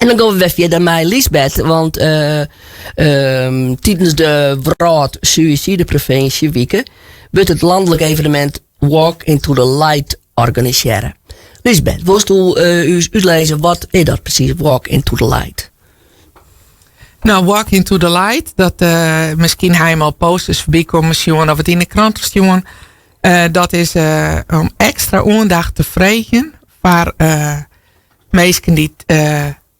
En dan gaan we weer verder met Lisbeth, want tijdens de Wraad Suïcidepreventie Weken wordt het landelijk evenement Walk into the Light organiseren. Lisbeth, wilt u uitlezen wat is dat precies, Walk into the Light? Nou, Walk into the Light, dat misschien hij hem al posters voorbij komen zien of het in de krant zien. Dat is om extra aandacht te vragen voor mensen die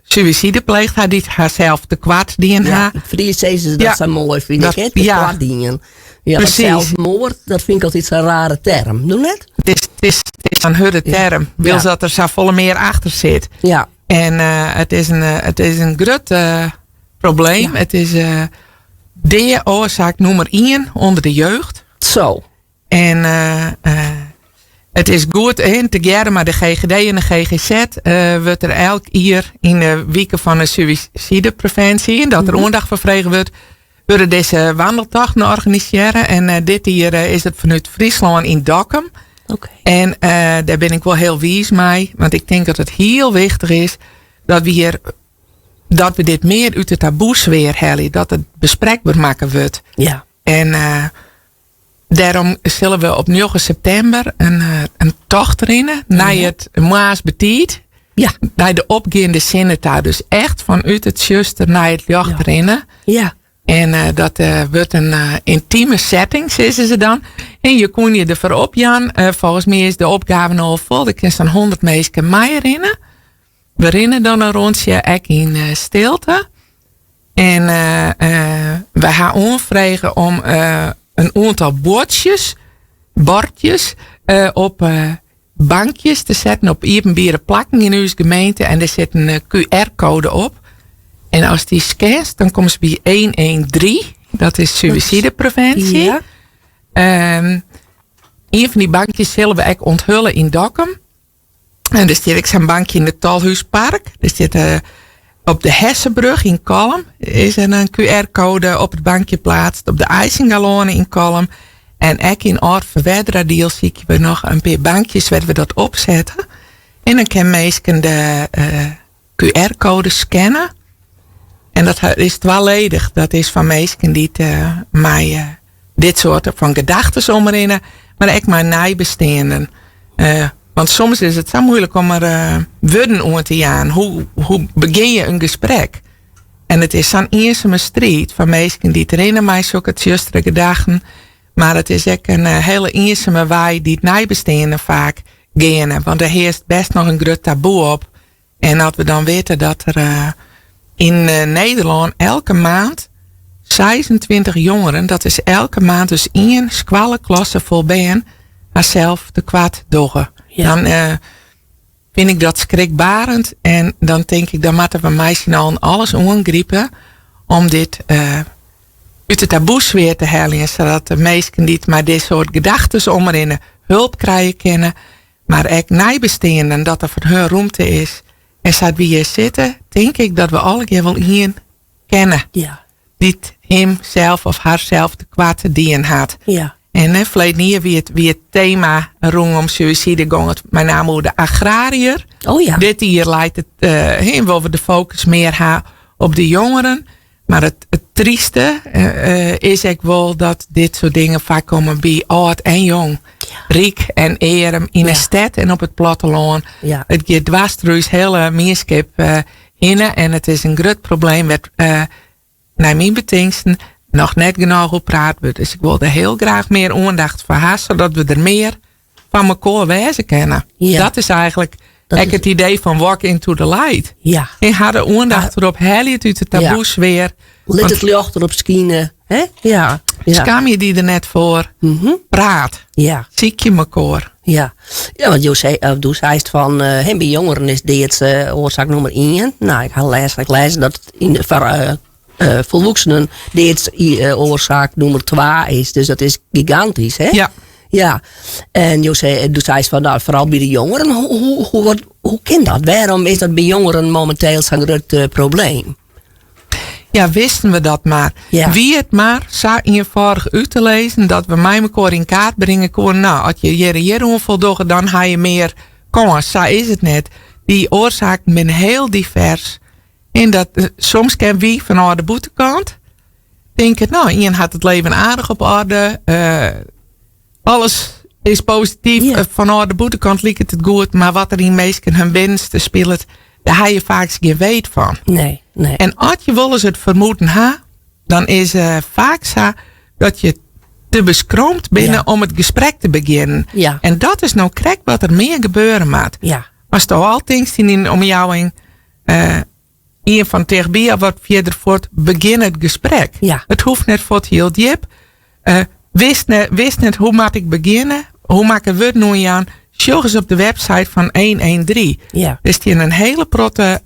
suïcide pleegt, die haarzelf te kwaad dienen. Ja, ik vrees ze dat zo mooi vind ik, hè? Te kwaad dienen. Ja, precies. Zelfmoord, dat vind ik altijd zo'n rare term. Doe net? Het is een hurde term. Wil dat er zo volle meer achter zit. Ja. En het is een groot probleem. Ja. Het is de oorzaak nummer 1 onder de jeugd. Zo. En het is goed te jaren, maar de GGD en de GGZ wordt er elk jaar in de weken van de suïcidepreventie, en dat er aandacht voor vregen wordt, worden deze wandeltochten organiseren. En dit jaar is het vanuit Friesland in Dokkum. Okay. En daar ben ik wel heel wies mee, want ik denk dat het heel wichtig is dat we dit meer uit de taboesfeer halen, dat het bespreekbaar maken wordt. Ja. En daarom zullen we op 9 september een tocht erin naar het Maas Betiet. Ja. Naar de opgaande zinnen daar. Dus echt vanuit het zuster naar het jacht erin. Ja. En dat wordt een intieme setting, zeggen ze dan. En je kon je ervoor op, Jan. Volgens mij is de opgave al vol. Er kunnen zo'n 100 mensen mee erin. We rennen dan een rondje echt in stilte. En we gaan aanvragen om een aantal bordjes op bankjes te zetten op openbare plakken in uw gemeente. En er zit een QR-code op. En als die scant, dan komen ze bij 113. Dat is suïcidepreventie. Ja. Een van die bankjes zullen we echt onthullen in Dokkum. En er zit zo'n bankje in het Tolhuispark. Er zit op de Hessenbrug in Kolm is er een QR-code op het bankje plaatst. Op de IJsingalonen in Kolm. En ook in Oort-Verwedra-deal zie ik nog een paar bankjes waar we dat opzetten. En dan kan mensen de QR-code scannen. En dat is tweeledig. Dat is van mensen die mij dit soort van gedachten omrennen. Maar ook mijn nabestaanden. Want soms is het zo moeilijk om er woorden aan te gaan. Hoe begin je een gesprek? En het is zo'n eenzame strijd van mensen die erin mij zoeken het justere gedachten. Maar het is ook een hele eenzame wij die het nabestaanden vaak gaan. Want er heerst best nog een groot taboe op. En dat we dan weten dat er in Nederland elke maand 26 jongeren, dat is elke maand dus 1 squallenklasse vol ben, haarzelf te kwaad doggen. Ja. Dan vind ik dat schrikbarend. En dan denk ik, dan moeten we meisjes al alles aangrijpen om dit uit de taboesfeer te halen. Zodat de meesten niet maar dit soort gedachten om erin hulp krijgen kunnen. Maar ook nabestaanden, dat er voor hun ruimte is. En zodat we hier zitten, denk ik dat we alle keer wel hier kennen. Ja. Die hemzelf of haarzelf te kwaad te dienen had. Ja. En verleden jaar wie het thema rondom suïcide ging, mijn naam de agrariër. Oh ja. Dit jaar lijkt het waar we de focus meer hebben op de jongeren. Maar het trieste is ook wel dat dit soort dingen vaak komen bij oud en jong. Ja. Riek en arm in een stad en op het platteland. Ja. Het gaat dwars door het hele meenschap heen. En het is een groot probleem met, naar mijn betingsten, nog net genoeg op praat wordt. Dus ik wilde heel graag meer aandacht voor haar, zodat we er meer van elkaar wezen kunnen. Ja. Dat is eigenlijk het idee van Walk into the Light. Ja. En haar de aandacht erop, haal je het uit de taboes weer. Let het licht erop schijnen. Hè? Ja. Schaam je die er net voor? Praat. Ja. Ziek je elkaar. Ja. Ja, want je zei van bij jongeren is dit oorzaak nummer 1. Nou, ik ga lezen dat het in volwassenen dit oorzaak nummer 2 is. Dus dat is gigantisch, hè? Ja. Ja. En je zei van, nou, vooral bij de jongeren. Hoe kan dat? Waarom is dat bij jongeren momenteel zo'n groot probleem? Ja, wisten we dat maar. Ja. Wie het maar zou eenvoudig uit te lezen dat we mij elkaar in kaart brengen kunnen. Nou, als je hier onvoldoende, dan ga je meer kans. Zo is het net. Die oorzaken zijn heel divers. En dat soms kan wie vanuit de boetekant denken, nou, Ian had het leven aardig op orde. Alles is positief. Ja. Vanuit de boetekant liep het goed. Maar wat er in meesten hun binnenste speelt, daar heb je vaak geen weet van. Nee. En als je wel eens het vermoeden hebt, dan is vaak zo dat je te beschroomd bent om het gesprek te beginnen. Ja. En dat is nou correct wat er meer gebeuren moet. Ja. Als er al dingen zien om jou heen, een van tegenbij of wat verder voort, begin het gesprek. Ja. Het hoeft net voor het heel diep. Wist net hoe moet ik beginnen? Hoe maak ik het nu aan? Zoek eens op de website van 113. Ja. Dus die een hele protte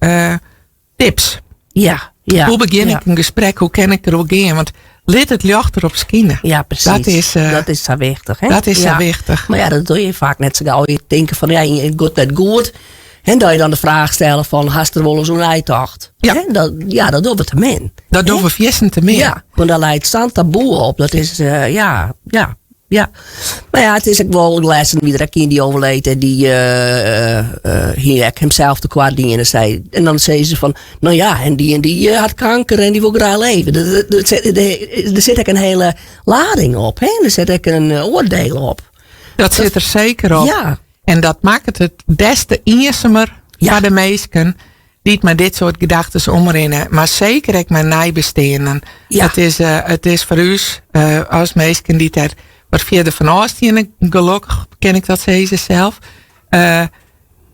tips. Ja. Hoe begin ik een gesprek? Hoe kan ik erop gaan? Want let het licht erop schienen. Ja, precies. Dat is zo wichtig. Hè? Dat is zo wichtig. Maar ja, dat doe je vaak net zo gauw. Je denkt van, ja, je gaat net goed. En dat je dan de vraag stellen van, hast er wel eens een uitdacht? Ja. Dat doen we te min. Dat doen we viessen te meer. Ja, want daar leidt stand taboe op. Dat is, ja. Maar ja, het is ook wel lessen wie er een kind die overleed en die hier hemzelf te kwaad dienen zei. En dan zei ze van, nou ja, en die had kanker en die wil graag leven. Er zit ook een hele lading op, hè? Er zit ook een oordeel op. Dat zit er zeker op. Ja. En dat maakt het des te eenzamer voor de meesten die het met dit soort gedachten omrennen. Maar zeker ook met nijbesteden. Ja. Het is voor u als meesten die het wat verder van Oosten, gelukkig ken ik dat ze zelf.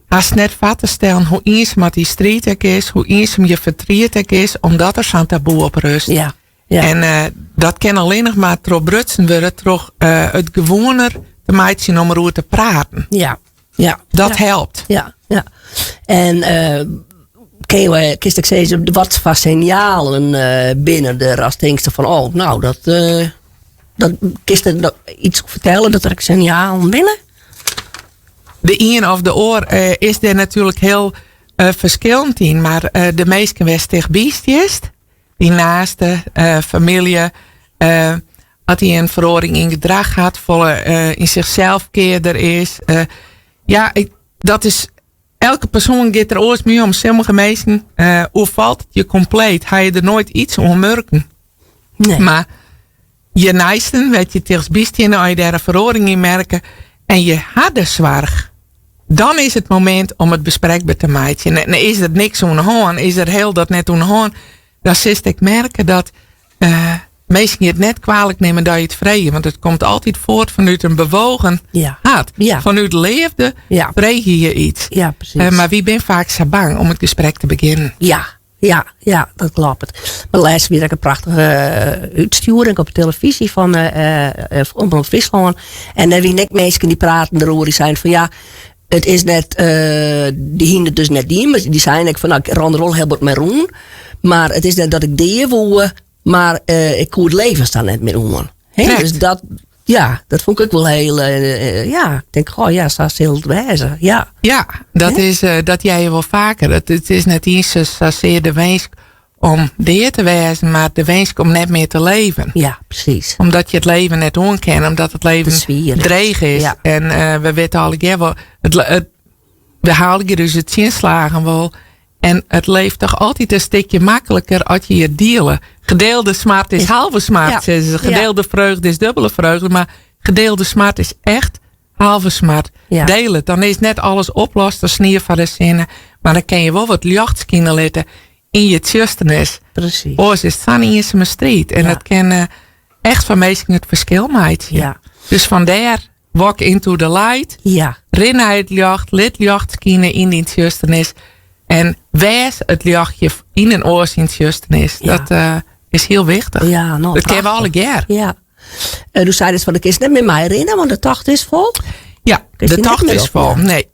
Als net vast te stellen hoe eenzaam die strijd ook is, hoe eenzaam je verdriet ook is, omdat er zo'n taboe op rust. Ja. En dat kan alleen nog maar door brutsen worden, door het gewoner te maken om erover te praten. Ja. Dat helpt. Ja. En kist ik zeggen, wat voor signalen binnen de ras denkst van, oh, nou, dat kist er iets vertellen dat er een signaal binnen? De een of de oor is er natuurlijk heel verschillend in, maar de meesten west tegen biestjes, die naaste familie, als hij een verhoring in gedrag gaat, volle in zichzelf keerder is. Dat is, elke persoon gaat er oors mee om. Sommige mensen, hoe valt het je compleet? Ga je er nooit iets om merken? Nee. Maar je naasten, weet je, tegen biestje, als je daar een verhoring in merken en je had de zwaar, dan is het moment om het bespreekbaar te maken. En is er niks om de hand, is er heel dat net om de hand, dan zit ik merken dat mensen het net kwalijk nemen dat je het vrije, want het komt altijd voort vanuit een bewogen hart. Ja. Vanuit leefde vreeg je iets. Ja, precies. Maar wie bent vaak zo bang om het gesprek te beginnen? Ja, dat klopt. Maar laatst weer een prachtige uitsturing op de televisie van Omroep Friesland. En dan wie net mensen die praten erover, die zijn van ja, het is net, die hinden dus net die, maar die zijn ik van nou, ik ran er wel heel wat mee rond. Maar het is net dat ik die wil, maar ik kon het leven staan net meer om. Dus dat, ja, dat vond ik wel heel, ik denk, oh ja, zo heel wijze. Ja, dat is, dat jij je wel vaker. Het is net eens zozeer de wens om deer te wezen, maar de wens om net meer te leven. Ja, precies. Omdat je het leven net onkennen, omdat het leven dreig is. Ja. En we weten al, we halen je dus het zinslagen wel. En het leeft toch altijd een stukje makkelijker als je je dealen. Gedeelde smart is halve smart. Ja. Gedeelde vreugde is dubbele vreugde. Maar gedeelde smart is echt halve smart. Ja. Deel het. Dan is net alles oplost. Dan sneer van de zinnen. Maar dan kan je wel wat licht kunnen letten in je tjustenis. Precies. Oors is het in je strijd. En dat kan echt van meesten het verschil maken. Ja. Dus vandaar walk into the light. Ja. Rin naar het licht. Let licht kunnen in die tjustenis. En wees het lichtje in een oorzinsjustenis. Ja. Dat is heel wichtig. Ja, nou, dat kennen we alle keer. Ja. Du zei dus van de kist net met mij herinneren, want de tacht is vol. Ja, de tacht is vol. Nee.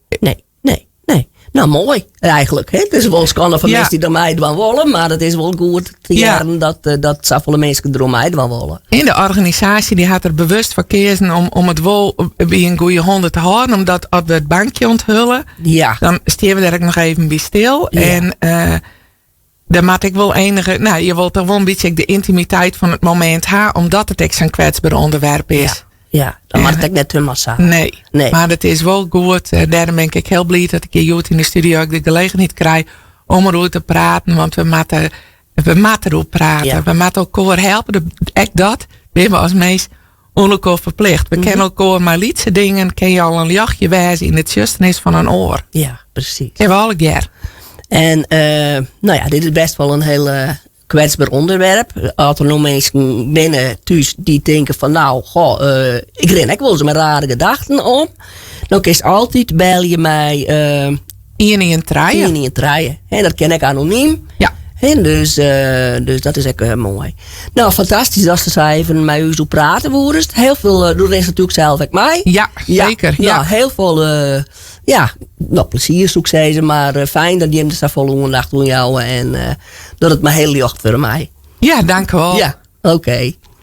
Nou, mooi eigenlijk. Hè? Het is wel scanner van mensen die er mij van willen, maar het is wel goed te jaren dat zoveel mensen er mij van willen. In de organisatie die had er bewust voor kiezen om het wel bij een goede honden te houden, omdat als we het bankje onthullen, dan stieren we daar ook nog even bij stil. Ja. En dan maak ik wel enige, nou, je wilt toch wel een beetje de intimiteit van het moment hebben, omdat het echt zo'n kwetsbaar onderwerp is. Ja, dan maakt het net te massa. Nee, maar het is wel goed. Daarom ben ik heel blij dat ik hier in de studio ook de gelegenheid krijg om erover te praten. Want we moeten erover praten. Ja. We moeten elkaar helpen. Echt dat. Ben we als meest onelkaar verplicht. We kennen elkaar maar lietse dingen. Ken je al een jachtje wijzen in het justenis van een oor. Ja, precies. Hebben we alle keer. En dit is best wel een heel kwetsbaar onderwerp. Als er nog mensen binnen thuis die denken van ik ren ook wel eens met rare gedachten om. Dan kun je altijd bel je mij In een traaien. in je traaien. Dat ken ik anoniem. Ja. En dus dat is ook mooi. Nou, fantastisch dat ze even met u zo praten worden. Heel veel doe is natuurlijk zelf ook mij. Ja, zeker. Ja. Heel veel plezier zoek ze, maar fijn dat je hem dus vol aandacht doen jou en dat het maar heel licht voor mij. Ja, dank u wel. Ja, oké.